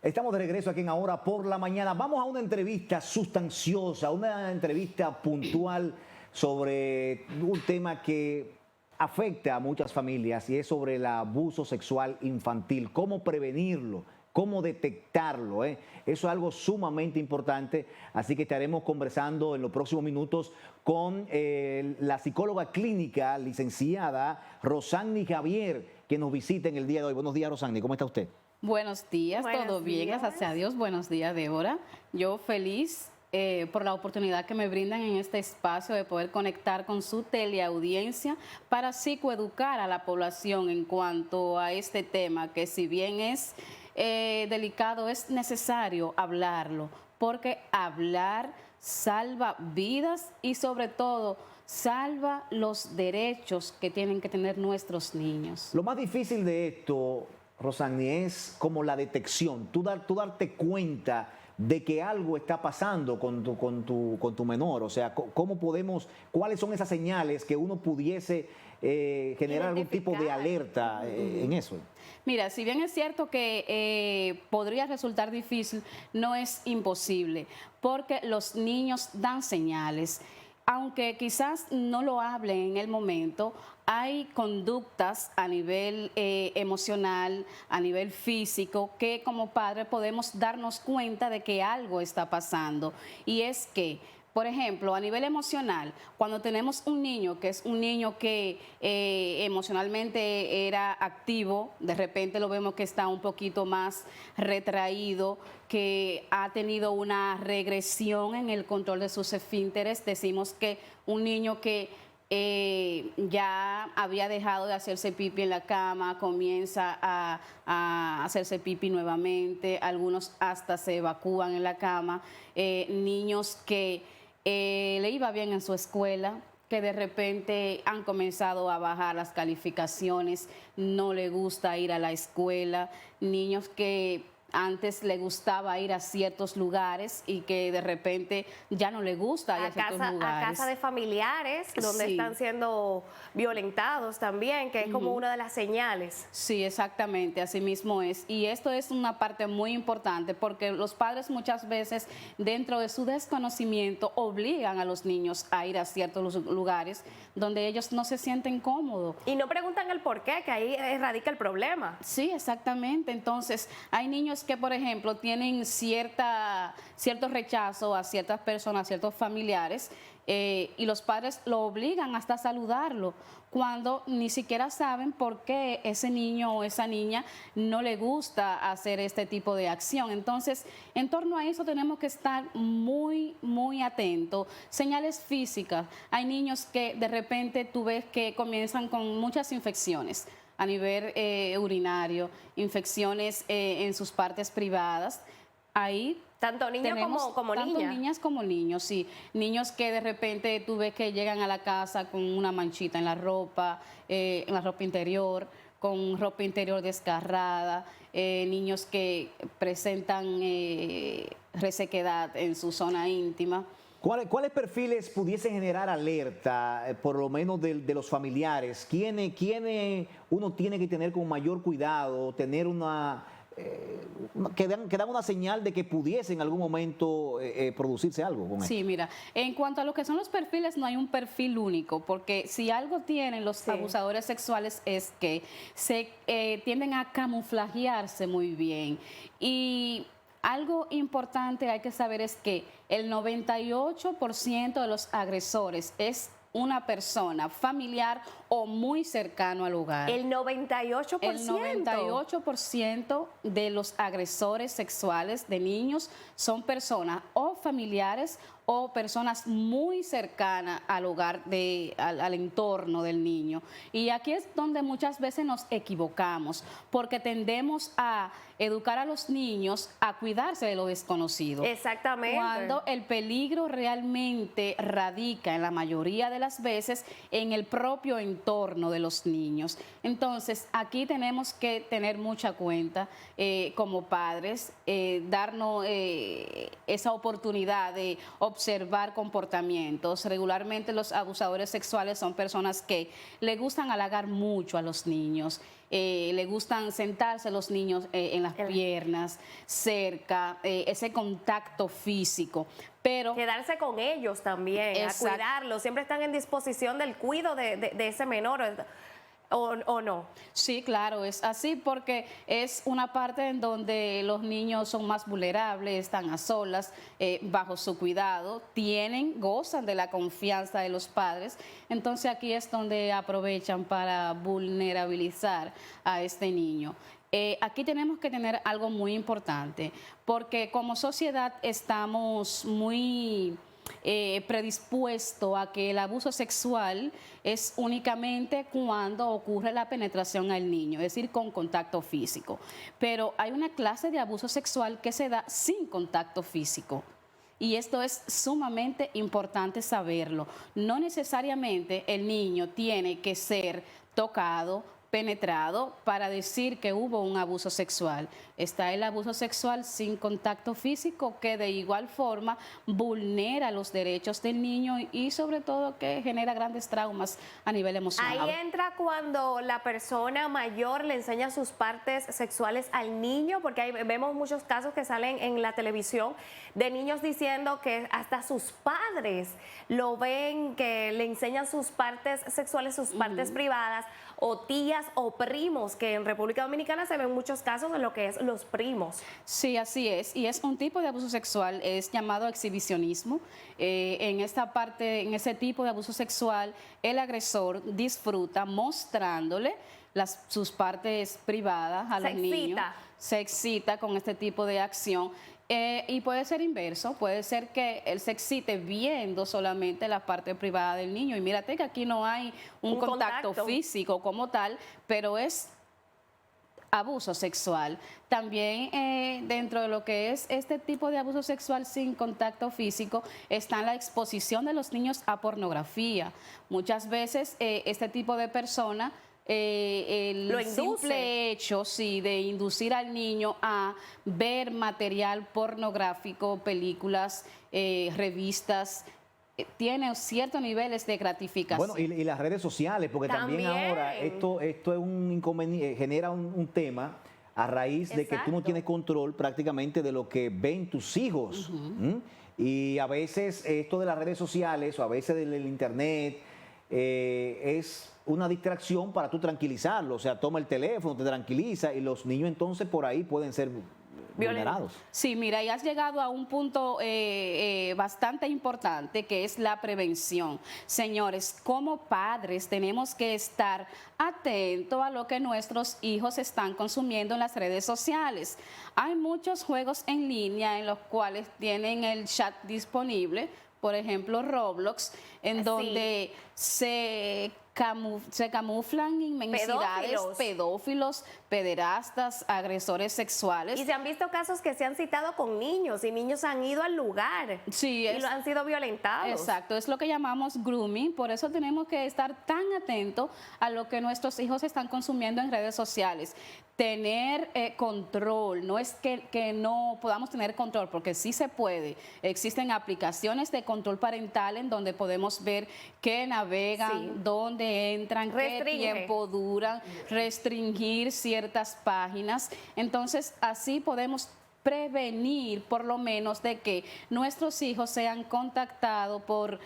Estamos de regreso aquí en Ahora por la Mañana. Vamos a una entrevista sustanciosa, una entrevista puntual sobre un tema que afecta a muchas familias y es sobre el abuso sexual infantil. ¿Cómo prevenirlo? ¿Cómo detectarlo? Eso es algo sumamente importante, así que estaremos conversando en los próximos minutos con la psicóloga clínica licenciada Rosany Javier, que nos visita en el día de hoy. Buenos días, Rosany, ¿cómo está usted? Buenos días, Buenos todo bien, días. gracias a Dios. Buenos días, Débora. Yo feliz por la oportunidad que me brindan en este espacio de poder conectar con su teleaudiencia para psicoeducar a la población en cuanto a este tema, que si bien es delicado, es necesario hablarlo, porque hablar salva vidas y sobre todo salva los derechos que tienen que tener nuestros niños. Lo más difícil de esto, Rosany, es como la detección, tú darte cuenta de que algo está pasando con tu menor. O sea, ¿cómo podemos, cuáles son esas señales que uno pudiese generar algún tipo de alerta en eso? Mira, si bien es cierto que podría resultar difícil, no es imposible, porque los niños dan señales. Aunque quizás no lo hablen en el momento, hay conductas a nivel emocional, a nivel físico, que como padres podemos darnos cuenta de que algo está pasando. Y es que, por ejemplo, a nivel emocional, cuando tenemos un niño que es un niño que emocionalmente era activo, de repente lo vemos que está un poquito más retraído, que ha tenido una regresión en el control de sus esfínteres. Decimos que un niño que ya había dejado de hacerse pipí en la cama, comienza a hacerse pipí nuevamente, algunos hasta se evacúan en la cama, niños que le iba bien en su escuela, que de repente han comenzado a bajar las calificaciones, no le gusta ir a la escuela, niños que antes le gustaba ir a ciertos lugares y que de repente ya no le gusta ir a ciertos lugares. A casa de familiares donde Sí. están siendo violentados también, que es como una de las señales. Sí, exactamente, así mismo es. Y esto es una parte muy importante porque los padres muchas veces, dentro de su desconocimiento, obligan a los niños a ir a ciertos lugares donde ellos no se sienten cómodos. Y no preguntan el por qué, que ahí radica el problema. Sí, exactamente. Entonces, hay niños que, por ejemplo, tienen cierto rechazo a ciertas personas, a ciertos familiares, y los padres lo obligan hasta a saludarlo, cuando ni siquiera saben por qué ese niño o esa niña no le gusta hacer este tipo de acción. Entonces, en torno a eso tenemos que estar muy, muy atentos. Señales físicas. Hay niños que de repente tú ves que comienzan con muchas infecciones a nivel urinario, infecciones en sus partes privadas. Ahí Tanto niños como tanto niñas. niñas como niños, sí. Niños que de repente tú ves que llegan a la casa con una manchita en la ropa interior, con ropa interior desgarrada, niños que presentan resequedad en su zona íntima. ¿Cuáles perfiles pudiesen generar alerta, por lo menos de los familiares? ¿Quiénes uno tiene que tener con mayor cuidado, tener que dan una señal de que pudiese en algún momento producirse algo con esto? Sí, mira, en cuanto a lo que son los perfiles, no hay un perfil único, porque si algo tienen los abusadores sexuales es que se tienden a camuflajearse muy bien. Y algo importante hay que saber es que el 98% de los agresores es una persona familiar o muy cercano al hogar. El 98%. El 98% de los agresores sexuales de niños son personas o familiares o personas muy cercanas al hogar, al entorno del niño. Y aquí es donde muchas veces nos equivocamos, porque tendemos a educar a los niños a cuidarse de lo desconocido. Exactamente. Cuando el peligro realmente radica en la mayoría de las veces en el propio entorno de los niños. Entonces, aquí tenemos que tener mucha cuenta como padres, darnos esa oportunidad de observar comportamientos. Regularmente los abusadores sexuales son personas que le gustan halagar mucho a los niños, le gustan sentarse los niños en la las piernas, cerca, ese contacto físico. Pero quedarse con ellos también, Exacto. a cuidarlos, siempre están en disposición del cuidado de ese menor, o no. sí, claro, es así porque es una parte en donde los niños son más vulnerables, están a solas, bajo su cuidado, gozan de la confianza de los padres. Entonces aquí es donde aprovechan para vulnerabilizar a este niño. Aquí tenemos que tener algo muy importante, porque como sociedad estamos muy predispuesto a que el abuso sexual es únicamente cuando ocurre la penetración al niño, es decir, con contacto físico. Pero hay una clase de abuso sexual que se da sin contacto físico. Y esto es sumamente importante saberlo. No necesariamente el niño tiene que ser tocado, penetrado para decir que hubo un abuso sexual. Está el abuso sexual sin contacto físico, que de igual forma vulnera los derechos del niño y sobre todo que genera grandes traumas a nivel emocional. Ahí entra cuando la persona mayor le enseña sus partes sexuales al niño, porque ahí vemos muchos casos que salen en la televisión de niños diciendo que hasta sus padres lo ven, que le enseñan sus partes sexuales, sus partes privadas, o tías o primos, que en República Dominicana se ven muchos casos de lo que es los primos. Sí, así es. Y es un tipo de abuso sexual, es llamado exhibicionismo. En esta parte, en ese tipo de abuso sexual, el agresor disfruta mostrándole sus partes privadas a los niños. Se excita con este tipo de acción. Y puede ser inverso, puede ser que él se excite viendo solamente la parte privada del niño. Y mírate que aquí no hay un contacto físico como tal, pero es abuso sexual. También dentro de lo que es este tipo de abuso sexual sin contacto físico está la exposición de los niños a pornografía. Muchas veces este tipo de persona el simple hecho de inducir al niño a ver material pornográfico, películas, revistas, tiene ciertos niveles de gratificación. Bueno, y las redes sociales, porque también ahora esto es un inconveniente, genera un tema a raíz de que tú no tienes control prácticamente de lo que ven tus hijos. Y a veces esto de las redes sociales o a veces del internet es una distracción para tú tranquilizarlo. O sea, toma el teléfono, te tranquiliza y los niños entonces por ahí pueden ser vulnerados. Sí, mira, y has llegado a un punto bastante importante, que es la prevención. Señores, como padres tenemos que estar atentos a lo que nuestros hijos están consumiendo en las redes sociales. Hay muchos juegos en línea en los cuales tienen el chat disponible, por ejemplo Roblox, en donde se camuflan inmensidades, pedófilos, pederastas, agresores sexuales. Y se han visto casos que se han citado con niños y niños han ido al lugar y han sido violentados. Exacto, es lo que llamamos grooming, por eso tenemos que estar tan atentos a lo que nuestros hijos están consumiendo en redes sociales. Tener control, no es que no podamos tener control, porque sí se puede. Existen aplicaciones de control parental en donde podemos ver qué navegan, dónde entran, qué tiempo duran, restringir ciertas páginas. Entonces, así podemos prevenir por lo menos de que nuestros hijos sean contactados por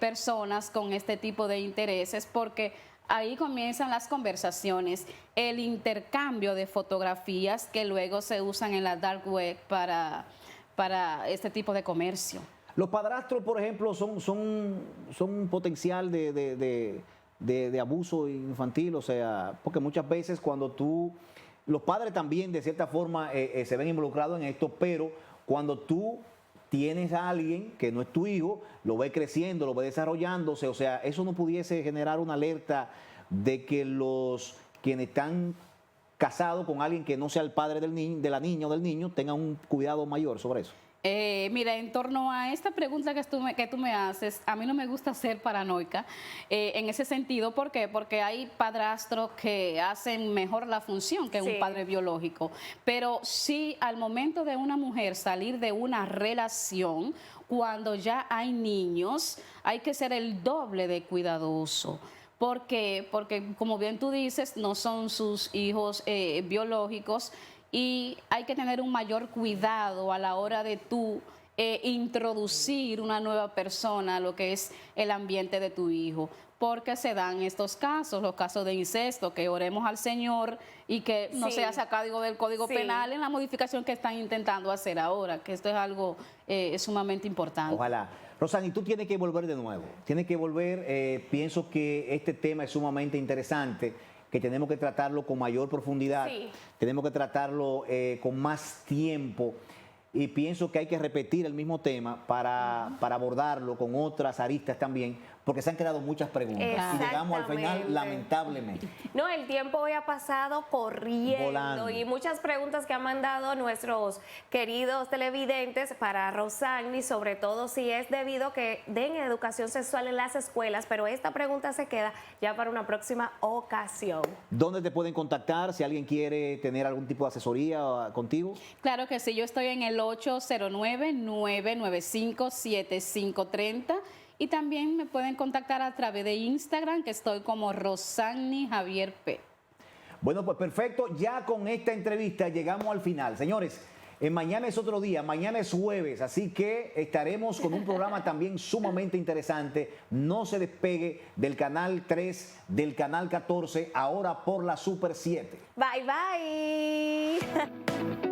personas con este tipo de intereses, porque ahí comienzan las conversaciones, el intercambio de fotografías que luego se usan en la dark web para este tipo de comercio. Los padrastros, por ejemplo, son un potencial de abuso infantil, o sea, porque muchas veces cuando los padres también de cierta forma se ven involucrados en esto, pero cuando tú tienes a alguien que no es tu hijo, lo ve creciendo, lo ve desarrollándose, o sea, eso no pudiese generar una alerta de que quienes están casados con alguien que no sea el padre de la niña o del niño tengan un cuidado mayor sobre eso. Mira, en torno a esta pregunta que tú me haces, a mí no me gusta ser paranoica en ese sentido. ¿Por qué? Porque hay padrastros que hacen mejor la función que un padre biológico. Pero sí, al momento de una mujer salir de una relación, cuando ya hay niños, hay que ser el doble de cuidadoso. ¿Por qué? Porque, como bien tú dices, no son sus hijos biológicos. y hay que tener un mayor cuidado a la hora de tú introducir una nueva persona a lo que es el ambiente de tu hijo, porque se dan estos casos, los casos de incesto, que oremos al Señor y que no Sí. sea sacado del Código Sí. Penal en la modificación que están intentando hacer ahora, que esto es algo sumamente importante. Ojalá. Rosani, tú tienes que volver de nuevo. Tienes que volver. Pienso que este tema es sumamente interesante, que tenemos que tratarlo con mayor profundidad. Sí. Tenemos que tratarlo con más tiempo. Y pienso que hay que repetir el mismo tema para abordarlo con otras aristas también, porque se han quedado muchas preguntas. Y llegamos al final, Exactamente. lamentablemente. No, el tiempo hoy ha pasado corriendo Volando. y muchas preguntas que han mandado nuestros queridos televidentes para Rosani, sobre todo si es debido que den educación sexual en las escuelas, pero esta pregunta se queda ya para una próxima ocasión. ¿Dónde te pueden contactar si alguien quiere tener algún tipo de asesoría contigo? Claro que sí, yo estoy en el 809-995-7530 y también me pueden contactar a través de Instagram, que estoy como Rosani Javier P. Bueno, pues perfecto. Ya con esta entrevista llegamos al final. Señores, mañana es otro día, mañana es jueves, así que estaremos con un programa también sumamente interesante. No se despegue del canal 3, del canal 14, ahora por la Super 7. Bye, bye.